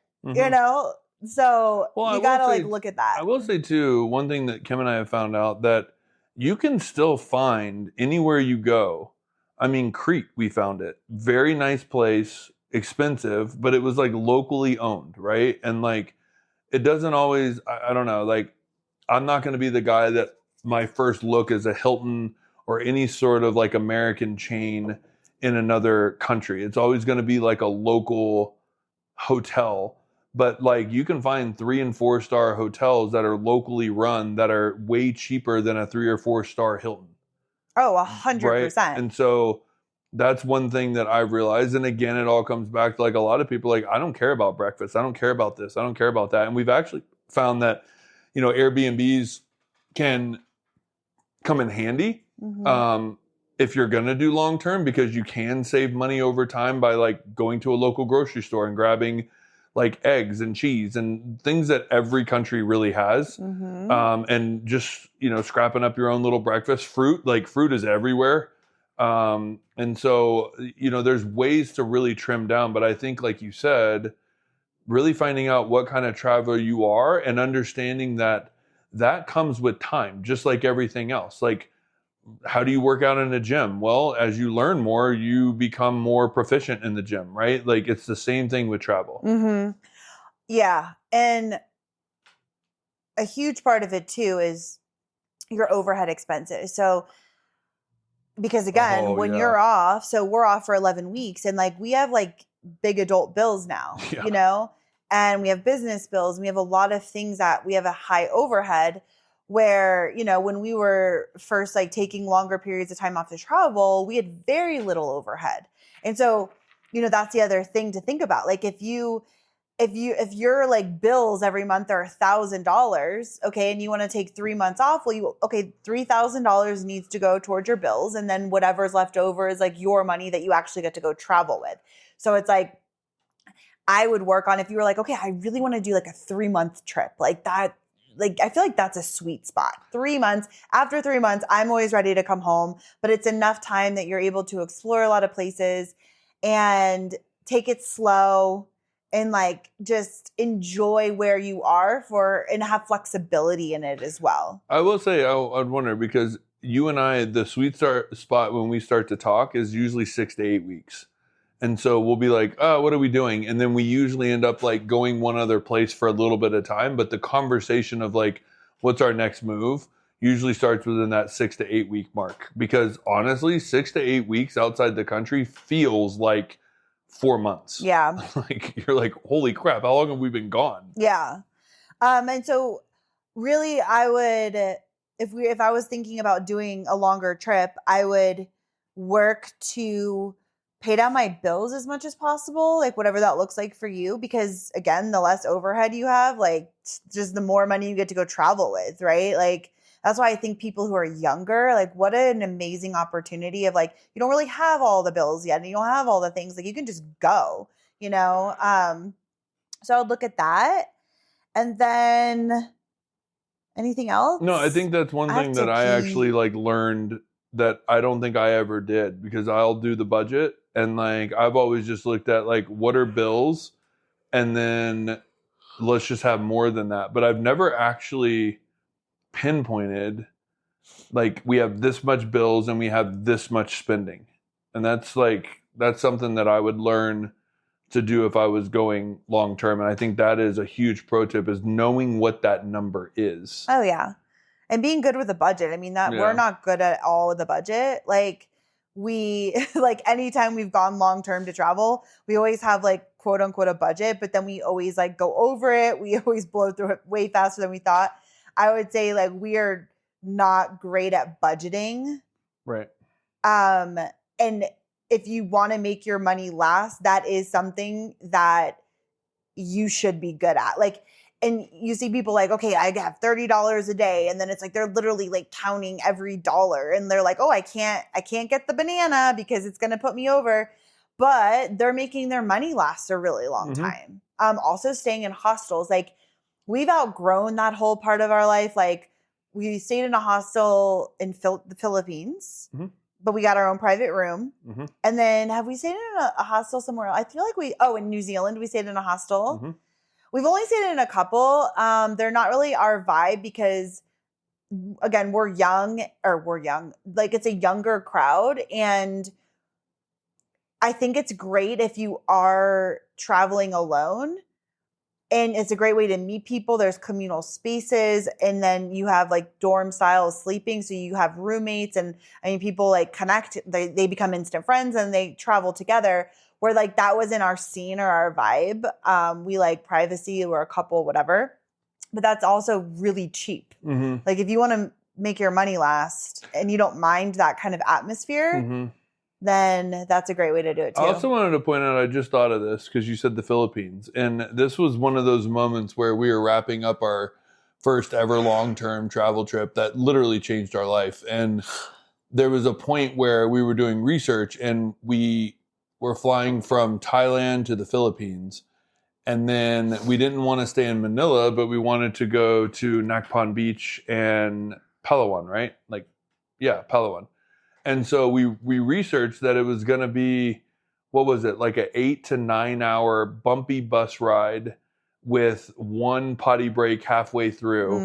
So you got to like look at that. I will say too, one thing that Kim and I have found out that you can still find anywhere you go. I mean, Crete, we found it. Very nice place, expensive, but it was like locally owned, right? And like, it doesn't always, I don't know, like, I'm not going to be the guy that my first look is a Hilton or any sort of like American chain in another country. It's always going to be like a local hotel. But like you can find 3 and 4 star hotels that are locally run that are way cheaper than a 3 or 4 star Hilton. Oh, 100%. Right? And so that's one thing that I've realized. And again, it all comes back to like a lot of people like, I don't care about breakfast. I don't care about this. I don't care about that. And we've actually found that, Airbnbs can come in handy if you're going to do long term, because you can save money over time by like going to a local grocery store and grabbing like eggs and cheese and things that every country really has. And just, scrapping up your own little breakfast. Fruit is everywhere. And so, there's ways to really trim down, but I think like you said, really finding out what kind of traveler you are and understanding that comes with time, just like everything else. Like, how do you work out in a gym? Well, as you learn more, you become more proficient in the gym, right? Like it's the same thing with travel. Yeah. And a huge part of it too is your overhead expenses. So, because again, when you're off, so we're off for 11 weeks and like we have like big adult bills now, and we have business bills. And we have a lot of things that we have a high overhead where, when we were first like taking longer periods of time off to travel, we had very little overhead. And so, that's the other thing to think about. Like if your like bills every month are $1,000, okay, and you want to take 3 months off, well, $3,000 needs to go towards your bills, and then whatever's left over is like your money that you actually get to go travel with. So it's like I would work on if you were like, okay, I really want to do like a 3-month trip, like that. Like I feel like that's a sweet spot. 3 months. After 3 months, I'm always ready to come home, but it's enough time that you're able to explore a lot of places and take it slow. And like just enjoy where you are and have flexibility in it as well. I will say, I'd wonder, because you and I, the sweet spot when we start to talk is usually 6 to 8 weeks. And so we'll be like, oh, what are we doing? And then we usually end up like going one other place for a little bit of time. But the conversation of like, what's our next move usually starts within that 6 to 8 week mark. Because honestly, 6 to 8 weeks outside the country feels like 4 months. Yeah. Like you're like, holy crap, how long have we been gone? Yeah. And so really I would, if I was thinking about doing a longer trip, I would work to pay down my bills as much as possible, like whatever that looks like for you. Because again, the less overhead you have, like just the more money you get to go travel with, right? Like that's why I think people who are younger, like what an amazing opportunity of like, you don't really have all the bills yet and you don't have all the things, like you can just go, So I would look at that. And then anything else? No, I think that's one thing that I actually like learned that I don't think I ever did, because I'll do the budget and like I've always just looked at like what are bills and then let's just have more than that. But I've never actually pinpointed like we have this much bills and we have this much spending. And that's something that I would learn to do if I was going long term. And I think that is a huge pro tip, is knowing what that number is. Oh yeah. And being good with the budget. I mean, we're not good at all with the budget. Like we, like anytime we've gone long term to travel, we always have like quote unquote a budget, but then we always like go over it. We always blow through it way faster than we thought. I would say like we are not great at budgeting Right. And if you want to make your money last, that is something that you should be good at. Like, and you see people like, okay, I have $30 a day. And then it's like, they're literally like counting every dollar. And they're like, oh, I can't get the banana because it's going to put me over. But they're making their money last a really long time. Also staying in hostels. Like, we've outgrown that whole part of our life. Like, we stayed in a hostel in the Philippines, but we got our own private room. And then have we stayed in a hostel somewhere else? I feel like in New Zealand, we stayed in a hostel. We've only stayed in a couple. They're not really our vibe because, again, we're young. Like, it's a younger crowd. And I think it's great if you are traveling alone. And it's a great way to meet people. There's communal spaces. And then you have like dorm style sleeping. So you have roommates. And I mean, people like connect. They become instant friends and they travel together. Where like that wasn't our scene or our vibe. We like privacy. We're a couple, whatever. But that's also really cheap. Like, if you want to make your money last and you don't mind that kind of atmosphere, then that's a great way to do it too. I also wanted to point out, I just thought of this because you said the Philippines. And this was one of those moments where we were wrapping up our first ever long-term travel trip that literally changed our life. And there was a point where we were doing research and we were flying from Thailand to the Philippines. And then we didn't want to stay in Manila, but we wanted to go to Nakpon Beach and Palawan, right? Palawan. And so we researched that it was going to be, what was it, like an 8 to 9 hour bumpy bus ride with one potty break halfway through.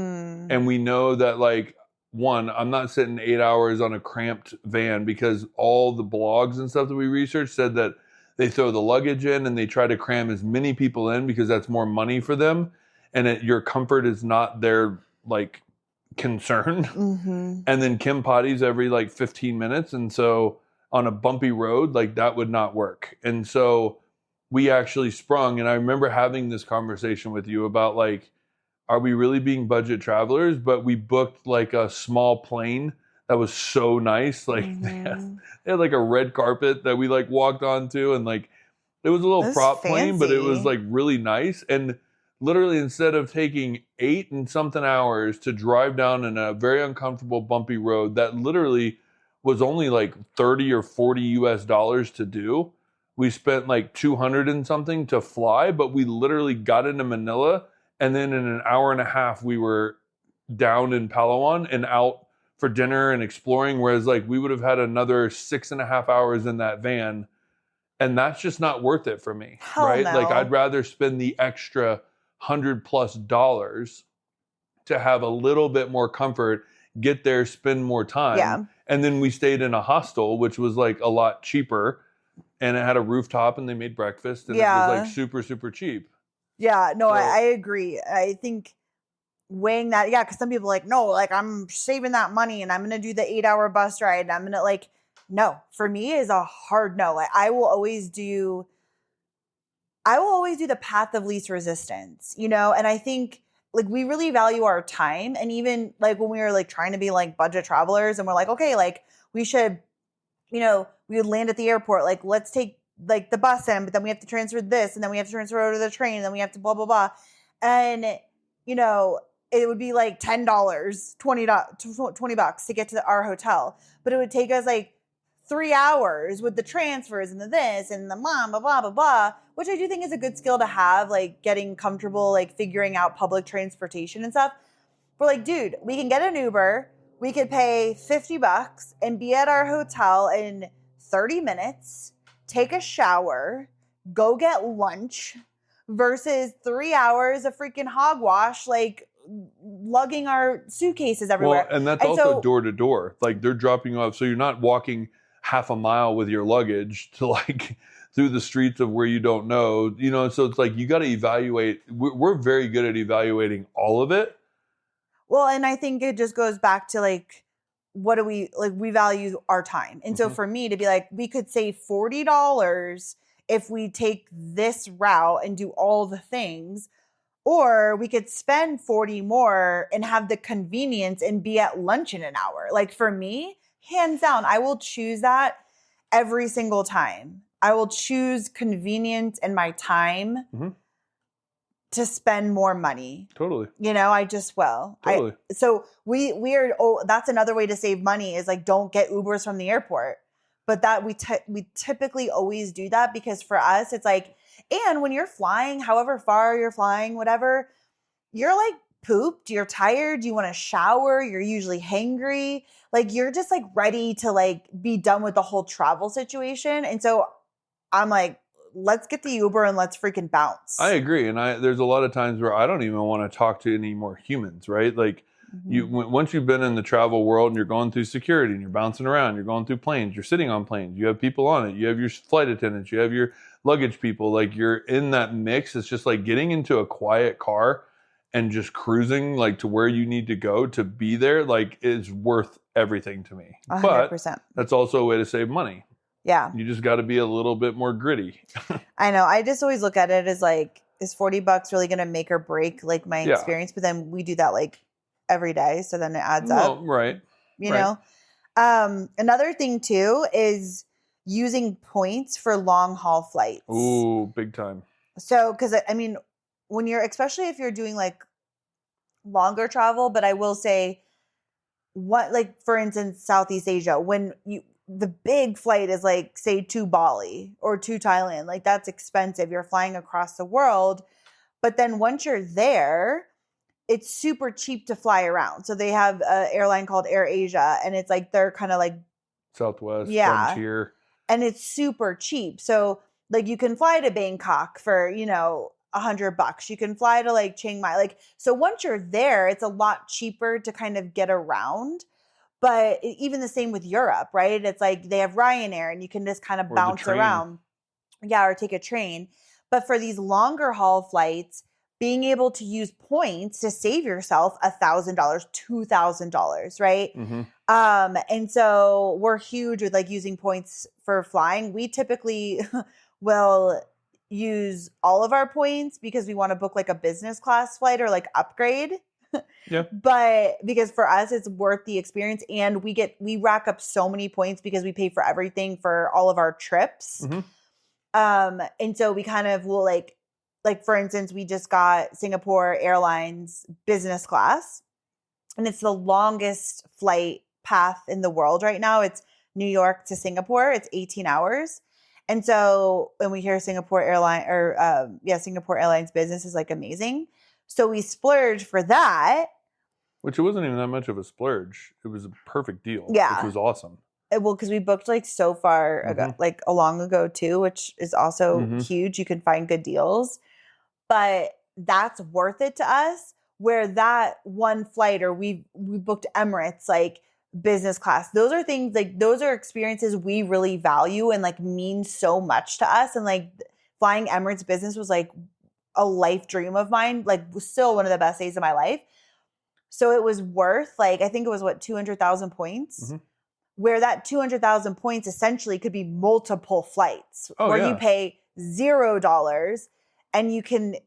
And we know that, like, one, I'm not sitting 8 hours on a cramped van because all the blogs and stuff that we researched said that they throw the luggage in and they try to cram as many people in because that's more money for them. And your comfort is not their, like, concern. And then Kim potties every like 15 minutes. And so on a bumpy road, like, that would not work. And so we actually sprung. And I remember having this conversation with you about, like, are we really being budget travelers? But we booked like a small plane that was so nice. Like, they had like a red carpet that we like walked onto, and like, it was a little prop plane, but it was like really nice. And literally, instead of taking 8 and something hours to drive down in a very uncomfortable bumpy road that literally was only like 30 or 40 US dollars to do, we spent like 200 and something to fly. But we literally got into Manila, and then in an hour and a half we were down in Palawan and out for dinner and exploring. Whereas, like, we would have had another 6.5 hours in that van, and that's just not worth it for me. Right? No. Like, I'd rather spend the extra $100+ to have a little bit more comfort, get there, spend more time. And then we stayed in a hostel, which was like a lot cheaper, and it had a rooftop and they made breakfast, and it was like super, super cheap. I agree. I think weighing that, because some people are like, no, like, I'm saving that money and I'm going to do the 8-hour bus ride. And I'm going to, like, no, for me is a hard no. Like, I will always do the path of least resistance, you know? And I think, like, we really value our time. And even like when we were like trying to be like budget travelers and we're like, okay, like, we should, you know, we would land at the airport, like, let's take like the bus in, but then we have to transfer this, and then we have to transfer over to the train, and then we have to blah, blah, blah. And, you know, it would be like $10, $20 to get to our hotel. But it would take us like 3 hours with the transfers and the this and the blah, blah, blah, blah, blah, which I do think is a good skill to have, like, getting comfortable, like, figuring out public transportation and stuff. We're like, dude, we can get an Uber. We could pay $50 and be at our hotel in 30 minutes, take a shower, go get lunch, versus 3 hours of freaking hogwash, like, lugging our suitcases everywhere. Well, and that's also door to door. Like, they're dropping you off. So you're not walking half a mile with your luggage to, like, through the streets of where you don't know, you know? So it's like, you got to evaluate. We're very good at evaluating all of it. Well, and I think it just goes back to, like, what do we, like, we value our time. And so for me to be like, we could save $40 if we take this route and do all the things, or we could spend $40 more and have the convenience and be at lunch in an hour. Like, for me, hands down, I will choose that every single time. I will choose convenience and my time to spend more money. Totally. I just will. Totally. So we are. That's another way to save money is like don't get Ubers from the airport. But that we typically always do that because for us it's like, and when you're flying, however far you're flying, whatever, you're like pooped, you're tired, you want to shower, you're usually hangry, like you're just like ready to like be done with the whole travel situation. And so I'm like, let's get the Uber and let's freaking bounce. I agree. And there's a lot of times where I don't even want to talk to any more humans, right? Like once you've been in the travel world and you're going through security and you're bouncing around, you're going through planes, you're sitting on planes, you have people on it, you have your flight attendants, you have your luggage people, like you're in that mix. It's just like getting into a quiet car and just cruising like to where you need to go to be there, like is worth everything to me. 100%. But that's also a way to save money. Yeah. You just got to be a little bit more gritty. I know. I just always look at it as like, is $40 really going to make or break like my experience? But then we do that like every day. So then it adds up. Right. You know? Another thing too is using points for long haul flights. Ooh, big time. So, because I mean, when especially if you're doing like longer travel, but I will say like for instance, Southeast Asia, when the big flight is like say to Bali or to Thailand, like that's expensive. You're flying across the world. But then once you're there, it's super cheap to fly around. So they have an airline called Air Asia and it's like, they're kind of like Southwest, Frontier. And it's super cheap. So like you can fly to Bangkok for, $100. You can fly to like Chiang Mai. Like, so once you're there, it's a lot cheaper to kind of get around. But even the same with Europe, right? It's like they have Ryanair and you can just kind of bounce around. Yeah, or take a train. But for these longer haul flights, being able to use points to save yourself $1,000, $2,000, right? And so we're huge with like using points for flying. We typically will use all of our points because we want to book like a business class flight or like upgrade. Yeah. But because for us, it's worth the experience. And we rack up so many points because we pay for everything for all of our trips. And so we kind of will like for instance, we just got Singapore Airlines business class and it's the longest flight path in the world right now. It's New York to Singapore. It's 18 hours. And so when we hear Singapore Airlines business is like amazing. So we splurged for that. Which it wasn't even that much of a splurge. It was a perfect deal. Yeah. Which was awesome. Well, because we booked like so far ago, like long ago too, which is also huge. You can find good deals. But that's worth it to us. Where that one flight or we booked Emirates, like business class. Those are things like those are experiences we really value and like mean so much to us. And like flying Emirates business was like a life dream of mine, like was still one of the best days of my life. So it was worth like, I think it was 200,000 points, where that 200,000 points essentially could be multiple flights where you pay $0 and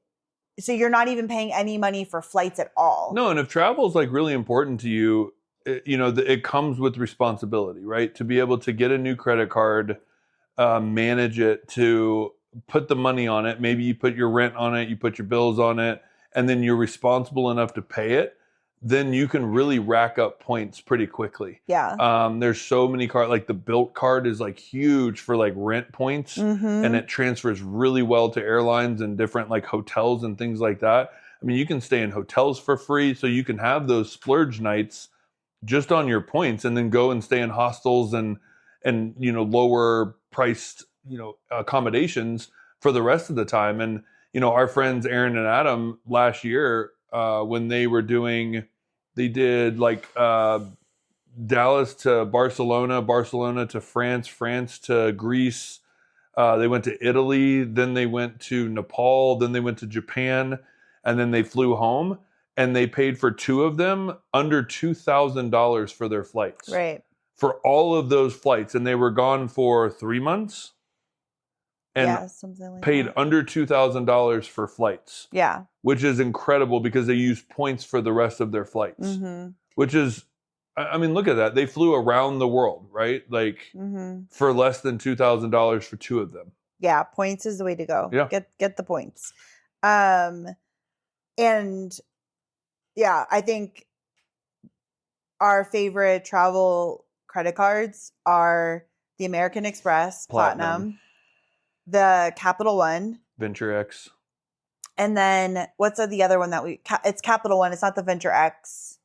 so you're not even paying any money for flights at all. No. And if travel is like really important to you, it comes with responsibility, right? To be able to get a new credit card, manage it, to put the money on it. Maybe you put your rent on it, you put your bills on it, and then you're responsible enough to pay it. Then you can really rack up points pretty quickly. Yeah. There's so many cards, like the Built card is like huge for like rent points and it transfers really well to airlines and different like hotels and things like that. I mean, you can stay in hotels for free. So you can have those splurge nights just on your points and then go and stay in hostels and lower priced, accommodations for the rest of the time. And, our friends, Aaron and Adam last year, when they did like Dallas to Barcelona, Barcelona to France, France to Greece. They went to Italy, then they went to Nepal, then they went to Japan, and then they flew home. And they paid for two of them under $2,000 for their flights. Right. For all of those flights. And they were gone for 3 months. And something like paid that. under $2,000 for flights. Yeah. Which is incredible because they use points for the rest of their flights. Which is I mean, look at that. They flew around the world, right? Like for less than $2,000 for two of them. Yeah, points is the way to go. Yeah. Get the points. And yeah, I think our favorite travel credit cards are the American Express Platinum, the Capital One, Venture X. and then what's the other one that it's Capital One. It's not the Venture X.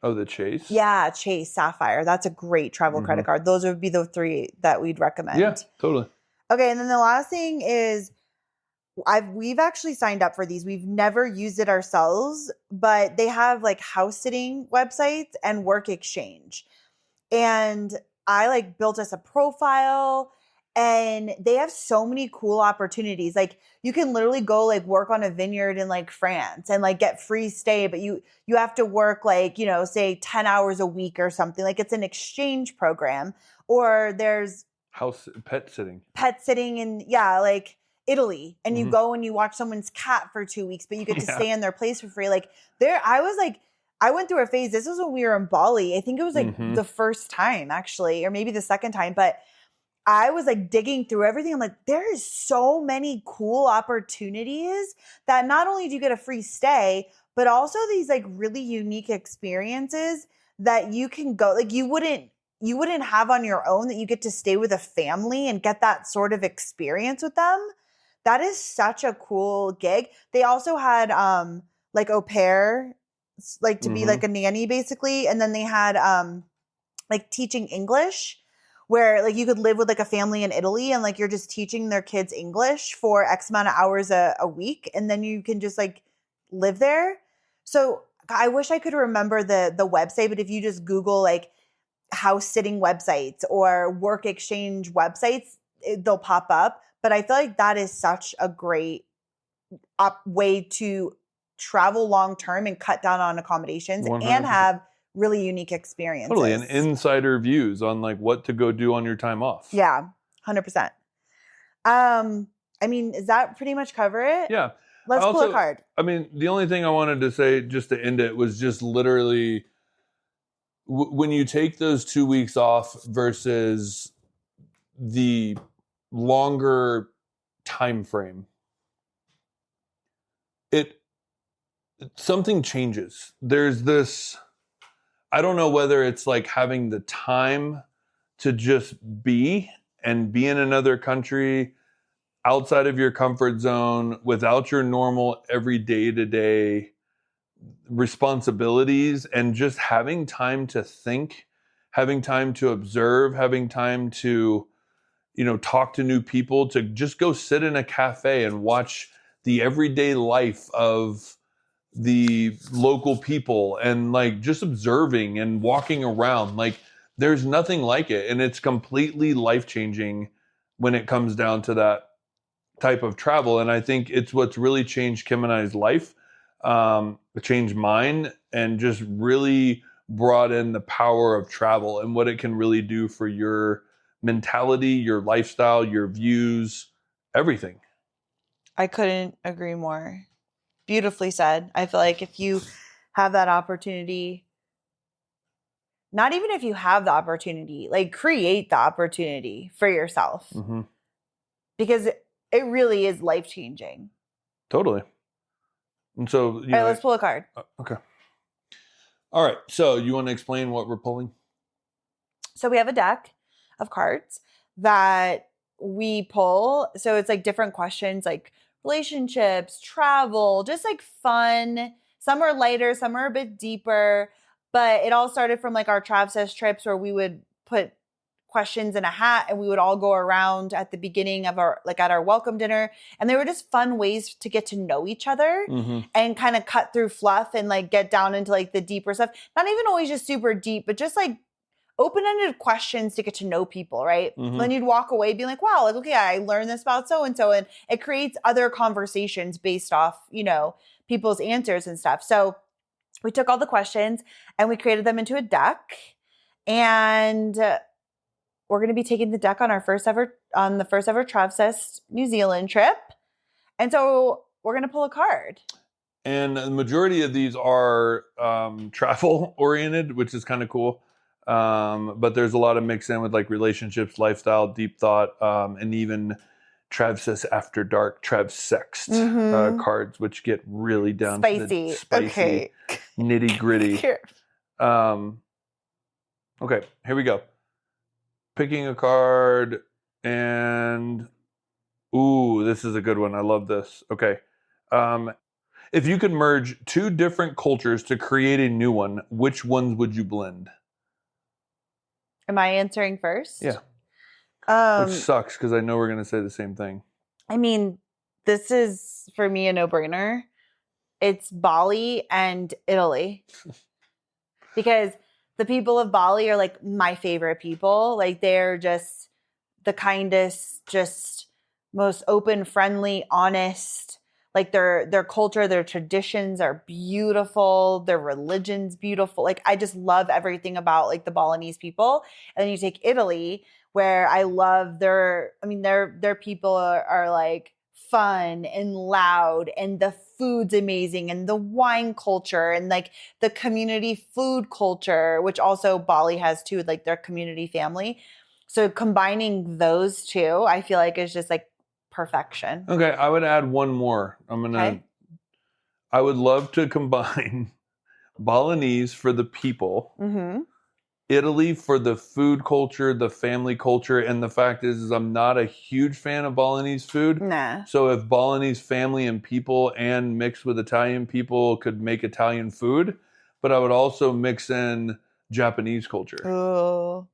Oh, the Chase? Yeah, Chase Sapphire. That's a great travel credit card. Those would be the three that we'd recommend. Yeah, totally. Okay, and then the last thing is we've actually signed up for these. We've never used it ourselves, but they have like house sitting websites and work exchange. And I like built us a profile, and they have so many cool opportunities. Like you can literally go like work on a vineyard in like France and like get free stay, but you have to work like, you know, say 10 hours a week or something. Like it's an exchange program. Or there's pet sitting in like Italy, and you go and you watch someone's cat for 2 weeks, but you get to stay in their place for free. Like I went through a phase. This was when we were in Bali. I think it was like the first time actually, or maybe the second time, but I was like digging through everything. I'm like, there is so many cool opportunities that not only do you get a free stay, but also these like really unique experiences that you can go, like you wouldn't have on your own, that you get to stay with a family and get that sort of experience with them. That is such a cool gig. They also had like au pair, like to be like a nanny basically. And then they had like teaching English, where like you could live with like a family in Italy and like you're just teaching their kids English for X amount of hours a week. And then you can just like live there. So I wish I could remember the website, but if you just Google like house sitting websites or work exchange websites, they'll pop up. But I feel like that is such a great way to travel long term and cut down on accommodations 100%. And have really unique experiences. Totally, and insider views on like what to go do on your time off. Yeah, 100%. I mean, does that pretty much cover it? Yeah. Let's pull a card. I mean, the only thing I wanted to say just to end it was just literally when you take those 2 weeks off versus the longer time frame, something changes. There's this, I don't know whether it's like having the time to just be in another country outside of your comfort zone without your normal every day-to-day responsibilities, and just having time to think, having time to observe, having time to, you know, talk to new people, to just go sit in a cafe and watch the everyday life of the local people, and like just observing and walking around. Like there's nothing like it, and it's completely life-changing when it comes down to that type of travel. And I think it's what's really changed Kim and I's life, changed mine, and just really brought in the power of travel and what it can really do for your mentality, your lifestyle, your views, everything. I couldn't agree more. Beautifully said. I feel like if you have that opportunity, not even if you have the opportunity, like create the opportunity for yourself, because it really is life-changing. Totally. And so, all right, let's pull a card. Okay. All right. So you want to explain what we're pulling? So we have a deck of cards that we pull. So it's like different questions, like relationships, travel, just like fun. Some are lighter, some are a bit deeper, but it all started from like our Travsess trips, where we would put questions in a hat and we would all go around at the beginning of our, like at our welcome dinner. And they were just fun ways to get to know each other and kind of cut through fluff and like get down into like the deeper stuff. Not even always just super deep, but just like open-ended questions to get to know people, right? Then you'd walk away being like, wow, like, okay, I learned this about so-and-so. And it creates other conversations based off, you know, people's answers and stuff. So we took all the questions and we created them into a deck. And we're going to be taking the deck on the first ever Travsess New Zealand trip. And so we're going to pull a card. And the majority of these are travel oriented, which is kind of cool. But there's a lot of mix in with like relationships, lifestyle, deep thought, and even Trav says after dark, Trav sexed cards, which get really down to the spicy, Okay. nitty gritty. Here. Okay, here we go. Picking a card and ooh, this is a good one. I love this. Okay. If you could merge two different cultures to create a new one, which ones would you blend? Am I answering first? Yeah. Which sucks because I know we're going to say the same thing. I mean, this is for me a no-brainer. It's Bali and Italy. Because the people of Bali are like my favorite people. Like they're just the kindest, just most open, friendly, honest. Like their culture, their traditions are beautiful. Their religion's beautiful. Like I just love everything about like the Balinese people. And then you take Italy, where I love their people are like fun and loud, and the food's amazing, and the wine culture, and like the community food culture, which also Bali has too, like their community family. So combining those two, I feel like is just like perfection. Okay, I would add one more. I would love to combine Balinese for the people, Italy for the food culture, the family culture, and the fact is I'm not a huge fan of Balinese food. Nah. So if Balinese family and people and mixed with Italian people could make Italian food, but I would also mix in Japanese culture. Ooh.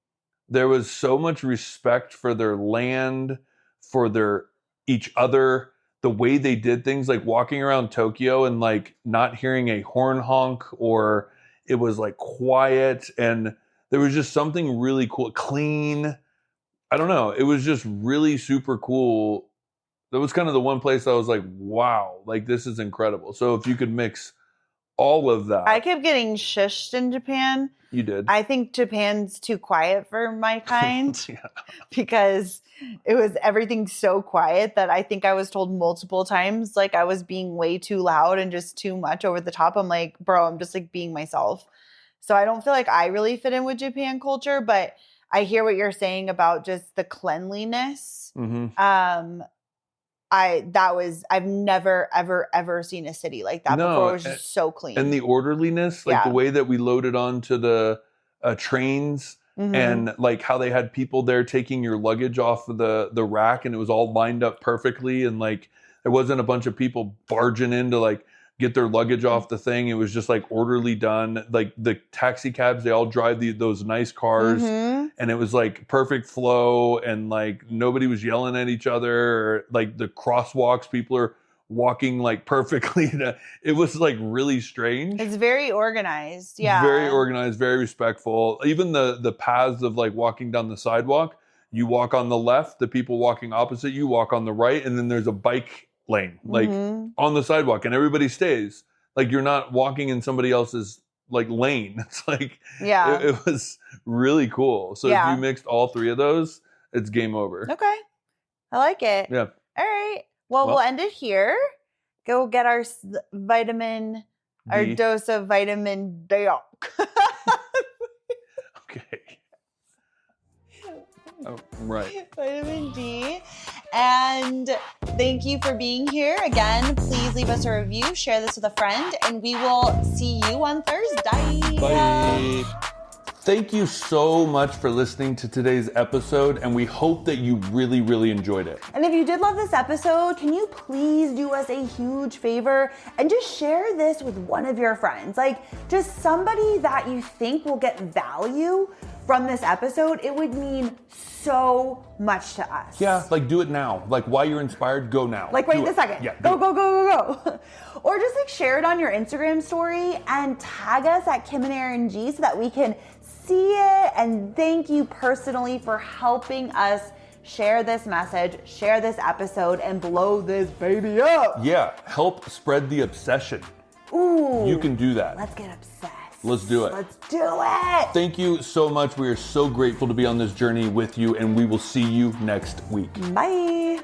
There was so much respect for their land, for their each other, the way they did things, like walking around Tokyo and like not hearing a horn honk, or it was like quiet, and there was just something really cool, clean. I don't know. It was just really super cool. That was kind of the one place I was like, wow, like this is incredible. So if you could mix all of that. I kept getting shushed in Japan. You did. I think Japan's too quiet for my kind. Yeah. Because it was everything so quiet that I think I was told multiple times like I was being way too loud and just too much over the top. I'm like, bro, I'm just like being myself. So I don't feel like I really fit in with Japan culture, but I hear what you're saying about just the cleanliness. I've never ever seen a city like that before. It was just so clean. And the orderliness, like the way that we loaded onto the trains, and like how they had people there taking your luggage off of the rack, and it was all lined up perfectly, and like there wasn't a bunch of people barging in to like get their luggage off the thing. It was just like orderly done. Like the taxi cabs, they all drive those nice cars, and it was like perfect flow, and like nobody was yelling at each other, or like the crosswalks, people are walking like perfectly. It was like really strange. It's very organized. Yeah. Very organized, very respectful. Even the paths of like walking down the sidewalk, you walk on the left, the people walking opposite you walk on the right, and then there's a bike lane like on the sidewalk, and everybody stays. Like you're not walking in somebody else's like lane. It's like, it was really cool. So if you mixed all three of those, it's game over. Okay. I like it. Yeah. All right. Well, we'll end it here. Go get our vitamin, our dose of vitamin D. Okay. Oh, right. Vitamin D. And thank you for being here. Again, please leave us a review, share this with a friend, and we will see you on Thursday. Bye. Thank you so much for listening to today's episode, and we hope that you really, really enjoyed it. And if you did love this episode, can you please do us a huge favor and just share this with one of your friends? Like just somebody that you think will get value from this episode. It would mean so much to us. Yeah, like do it now. Like while you're inspired, go now. Like right this second. Yeah, go. Or just like share it on your Instagram story and tag us at Kim and Aaron G so that we can see it, and thank you personally for helping us share this message, share this episode, and blow this baby up. Yeah, help spread the obsession. Ooh. You can do that. Let's get obsessed. Let's do it. Let's do it. Thank you so much. We are so grateful to be on this journey with you, and we will see you next week. Bye.